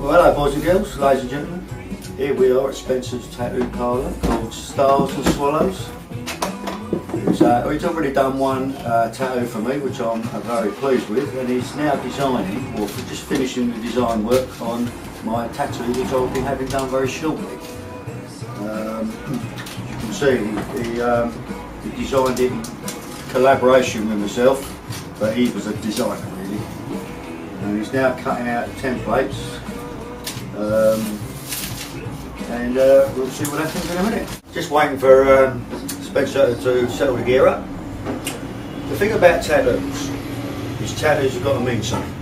Well, hello boys and girls, ladies and gentlemen. Here we are at Spencer's tattoo parlour called Stars and Swallows. He's already done one tattoo for me, which I'm very pleased with, and he's now designing, or just finishing the design work on my tattoo, which I'll be having done very shortly. As you can see, he designed it in collaboration with myself, but he was a designer really. And he's now cutting out the templates, and we'll see what happens in a minute. Just waiting for Spencer to settle the gear up. The thing about tattoos is tattoos have got to mean something.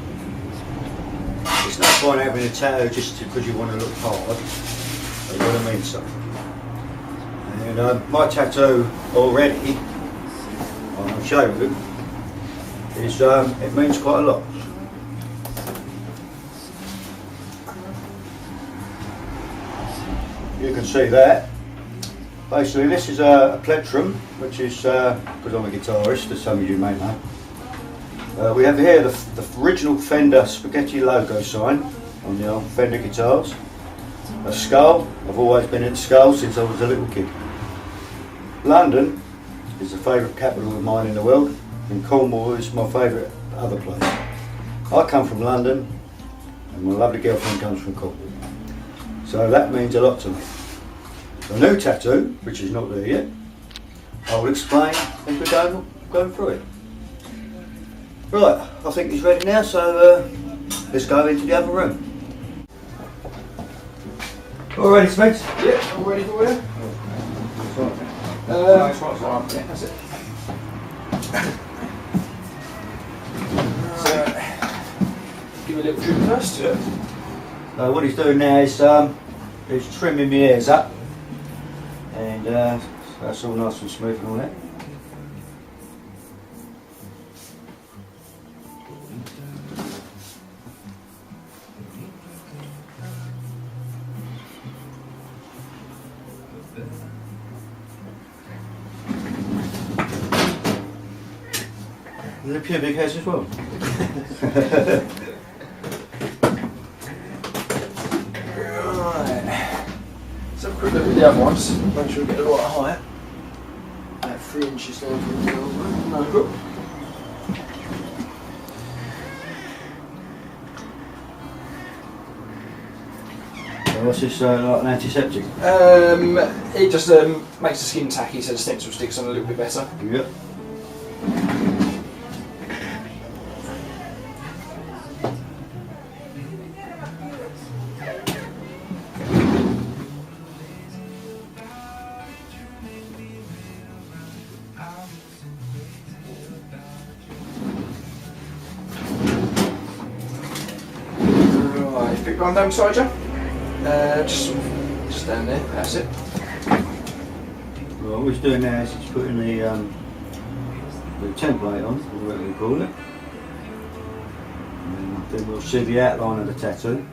It's not point having a tattoo just because you want to look hard. They've got to mean something. And my tattoo already, I'll show you, is it means quite a lot. You can see that. Basically this is a plectrum, which is, because I'm a guitarist, as some of you may know. We have here the original Fender spaghetti logo sign on the old Fender guitars. A skull, I've always been into skulls since I was a little kid. London is the favourite capital of mine in the world, and Cornwall is my favourite other place. I come from London, and my lovely girlfriend comes from Cornwall. So that means a lot to me. The new tattoo, which is not there yet, I will explain as we go through it. Right, I think he's ready now, so let's go into the other room. All ready, Spence? Yeah, all ready for you. That's right. Yeah, that's it. So, give me a little trim first. Yeah. So what he's doing now is he's trimming my ears up, and that's all nice and smooth and all that. And the pubic hairs as well. Right. Let's have a quick look at the other ones. Make sure we get the right height. About 3 inches long from the elbow. No hook. So what's this, like an antiseptic? It just makes the skin tacky, so the stencil sticks on a little bit better. Yep. Pick one down beside you. Just down there. That's it. Well, what he's doing now is he's putting the template on, or whatever we call it. And then we'll see the outline of the tattoo.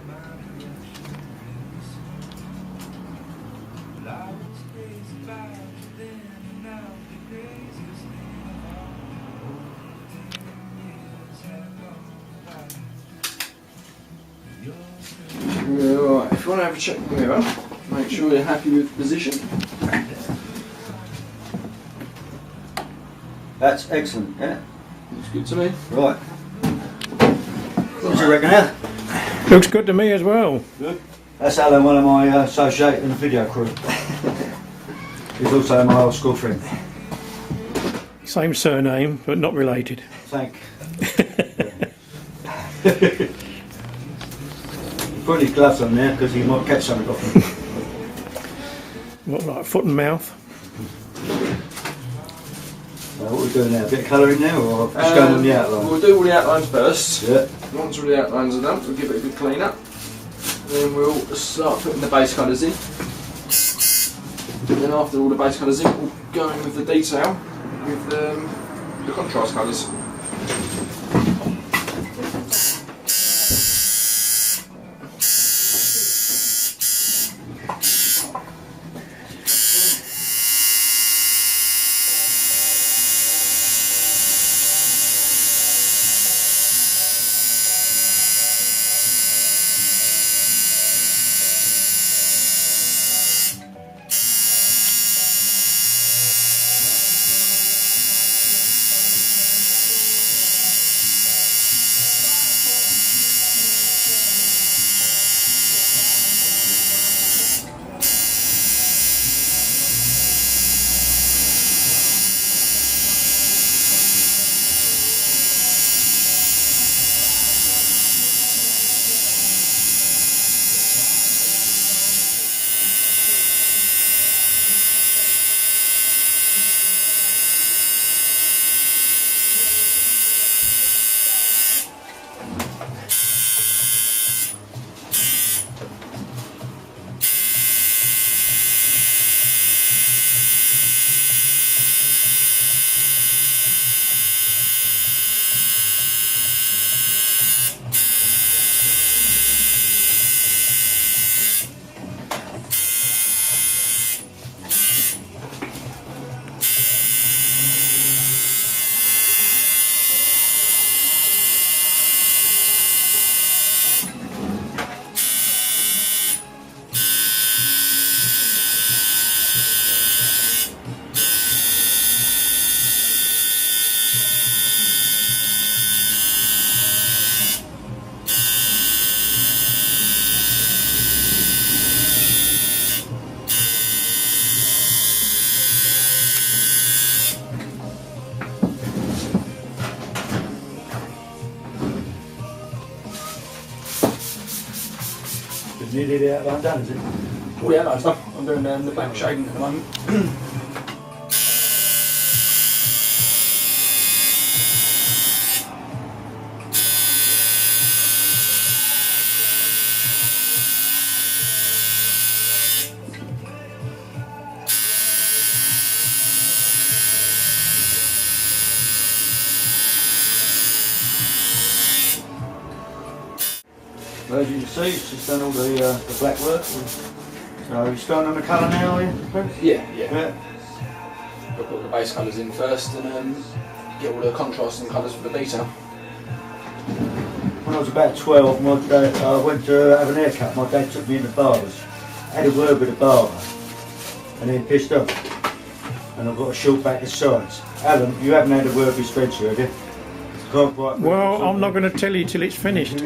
Right, if you want to have a check the mirror, make sure you're happy with the position. That's excellent, yeah? Looks good to me. Right. What do you reckon now? Looks good to me as well. Good. That's Alan, one of my associates in the video crew. He's also my old school friend. Same surname, but not related. Thank. Put his gloves on there because he might catch something off him. What, like foot and mouth? What are we doing now? A bit of colouring now, or just going on the outline? We'll do all the outlines first. Yeah. Once all the outlines are done, we'll give it a good clean up. Then we'll start putting the base colours in. Then after all the base colours in, we'll go in with the detail with the contrast colours. nearly there out done, is it? Oh yeah, no, it's done. I'm doing the back shading at the moment. Well, as you can see, it's just done all the black work. So you're starting on the colour now, are you? Yeah. Yeah. I'll put the base colours in first and get all the contrasting colours for the detail. When I was about 12, my dad, I went to have an haircut. My dad took me into barbers. I had a word with the barber, and then pissed off. And I've got a short back of sides. Alan, you haven't had a word with Spencer, have you? Can't quite. Well, I'm not going to tell you till it's finished.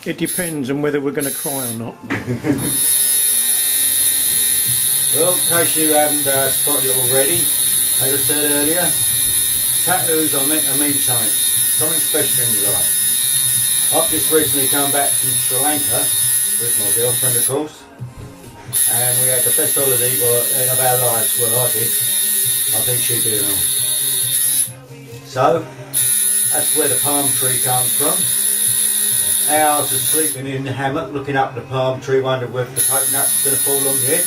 It depends on whether we're going to cry or not. Well, in case you haven't spotted it already, as I said earlier, tattoos are meant to mean something special in your life. I've just recently come back from Sri Lanka with my girlfriend, of course, and we had the best holiday of our lives. Well, I did. I think she did and all. So, that's where the palm tree comes from. Hours of sleeping in the hammock, looking up the palm tree, wondering whether the coconut's going to fall on your head.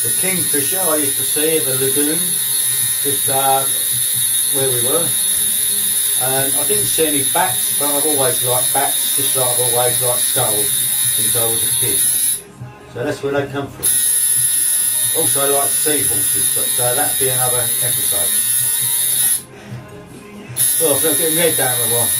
The kingfisher I used to see at the lagoon, just where we were. And I didn't see any bats, but I've always liked bats, just like I've always liked skulls since I was a kid. So that's where they come from. Also I like seahorses, but that'd be another episode. Well, I'm getting my head down a while.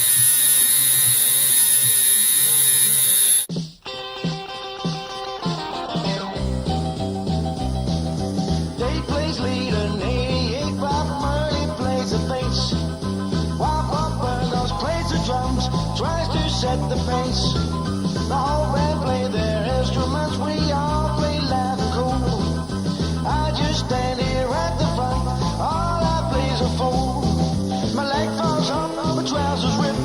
Tries to set the pace. The whole band play their instruments. We all play loud and cool. I just stand here at the front. All I play is a fool. My leg falls off, my trousers rip.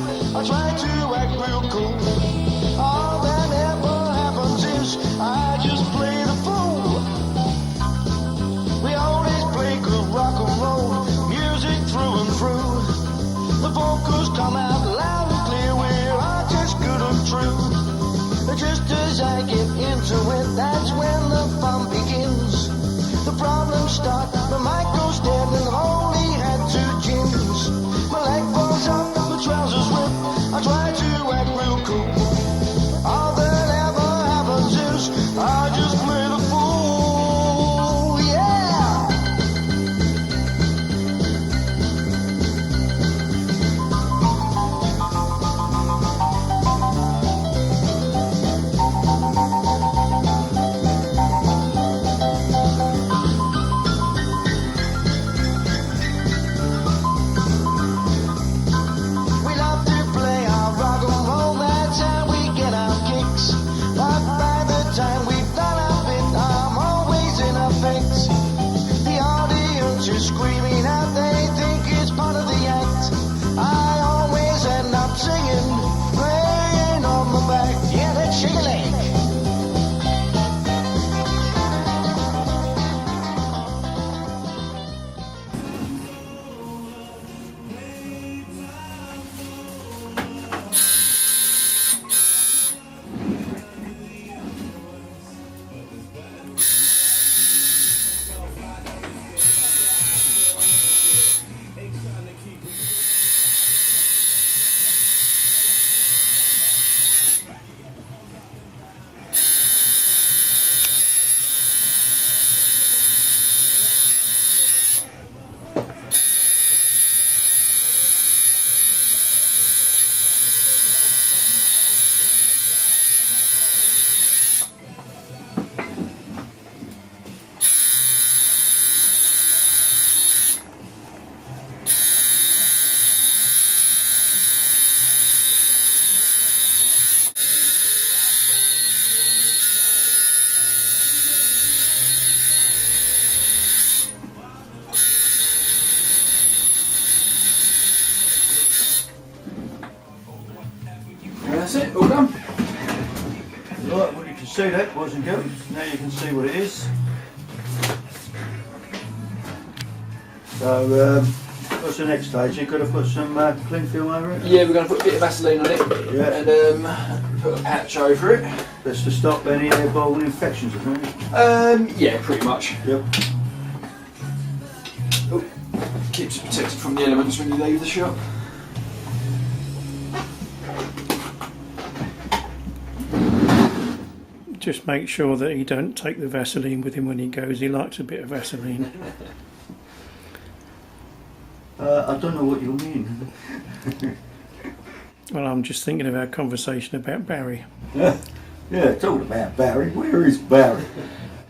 Right, well you can see that, boys and girls. Now you can see what it is. So, what's the next stage? You've got to put some cling film over it? Yeah, we're going to put a bit of Vaseline on it. Yeah. And put a patch over it. That's to stop any airborne infections, isn't it? Yeah, pretty much. Yep. Oh, keeps it protected from the elements when you leave the shop. Just make sure that he don't take the Vaseline with him when he goes. He likes a bit of Vaseline. I don't know what you mean. Well, I'm just thinking of our conversation about Barry. Yeah, talking about Barry. Where is Barry?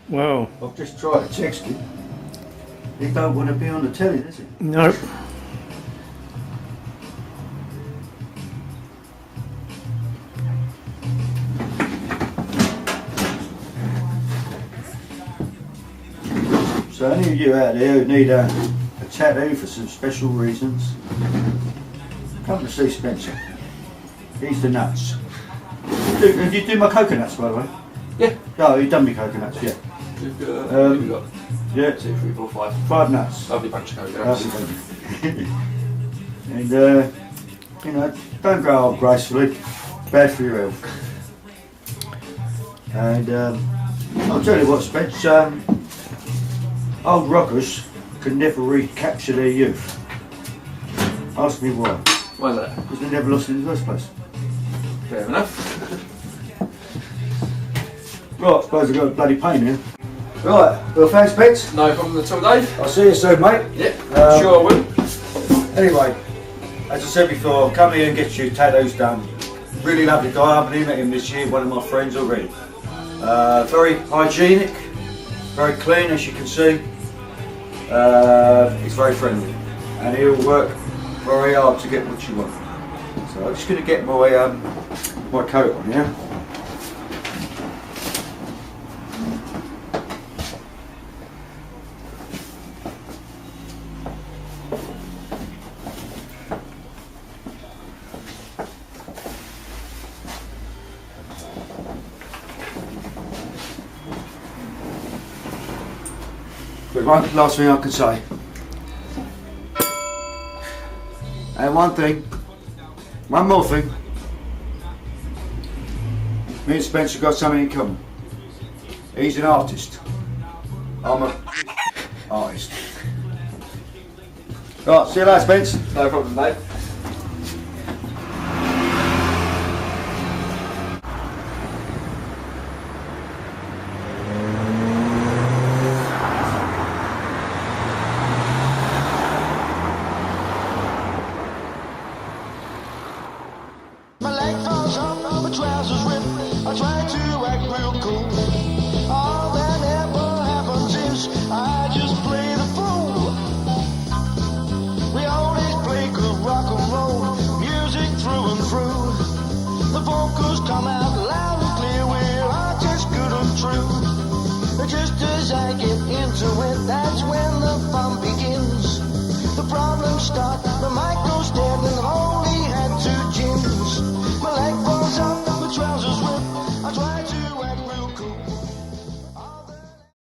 Well, I've just tried to text him. He don't want to be on the telly, does he? no. So any of you out there who need a tattoo for some special reasons, come to see Spencer. He's the nuts. Did you do my coconuts, by the way? Yeah. Oh, you've done my coconuts, yeah. We've got, Um, Yeah, 2, 3, 4, 5. 5 nuts. Lovely bunch of coconuts. Lovely. And, you know, don't grow old gracefully. Bad for your health. And I'll tell you what, Spence, old rockers can never recapture their youth. Ask me why. Why's that? Because they never lost it in the first place. Fair enough. Right, I suppose I've got a bloody pain here. Right, well thanks Spence. No problem at all, Dave. I'll see you soon, mate. Yep, sure I will. Anyway, as I said before, come here and get your tattoos done. Really lovely guy, I've only met him this year, one of my friends already. Very hygienic, very clean as you can see. He's very friendly and he'll work very hard to get what you want. So I'm just going to get my my coat on here. But one last thing I can say. And one more thing. Me and Spencer got something in common. He's an artist. I'm an artist. Right, see you later, Spence. No problem, mate. My leg falls off, my trousers rip. I try to act real cool.